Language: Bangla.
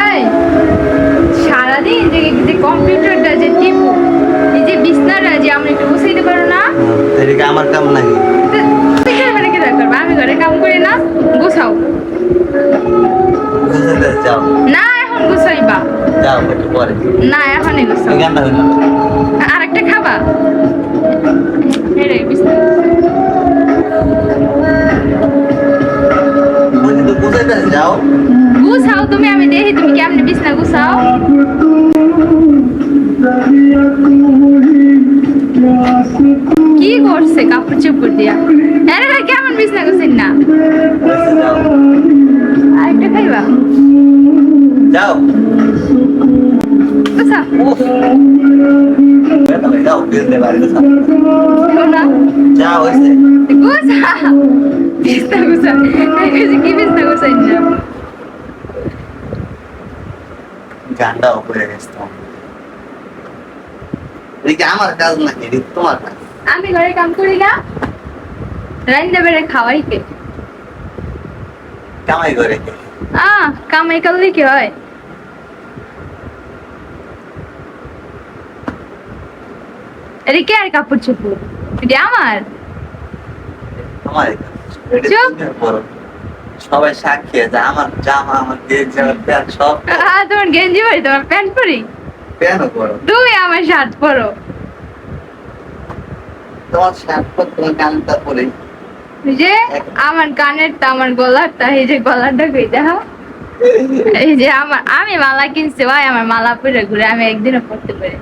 এই সারাদিন যে কম্পিউটারটা যে টিপু এই যে বিছনাটা যে আমরা একটু বসাইতে পারো না? এদিকে আমার কাম নাকি? তুই ঘরে কি করবো? আমি ঘরে কাম করি না, গুছাও। যাও না এখন গুছাইবা। যাও একটু পরে। না এখনই গুছাও। গানটা হইল আরেকটা খাবা? বিছনা বুঝি তো বুঝাইতে যাও। গুছাও তুমি, আমি দেখি তুমি কেমনে বিছনা গুছাও। কি করছে কাপড় চোপড় দিয়া? আরে ভাই কেমন বিছনা গুছিন না? যাও আরেকটা খাইবা? যাও গুছাও। যাও বিলতে পারি না শোনা যাও হইছে গুছাও। বিছনা গুছাও। কি বিছনা গুছাইন না? গানটা উপরে গেছে এদিকে আমার কাজ নাকি এদিকে তোমার কাজ। আমি ঘরে কাম করি না, রান্না বেড়ে খাওয়াই কে? কামাই করে কামাই করলে কি হয়? এটা কে আর কাপড় চোপড়? এটা আমার। আমার চুপ। সবাই সাক্ষী আছে আমার জামা আমার গেঞ্জি আমার প্যান্ট সব তোমার গেঞ্জি পরি, তোমার প্যান্ট পরি, প্যান্টও করো তুমি আমার শার্ট পরো। তোমার শার্ট পর তোমার কানটা পরে এই যে আমার কানেরটা, আমার গলারটা, এই যে গলারটা কই দেখো। এই যে আমি মালা কিনছি ভাই, আমার মালা পরে ঘুরে আমি একদিনও পরতে পারি।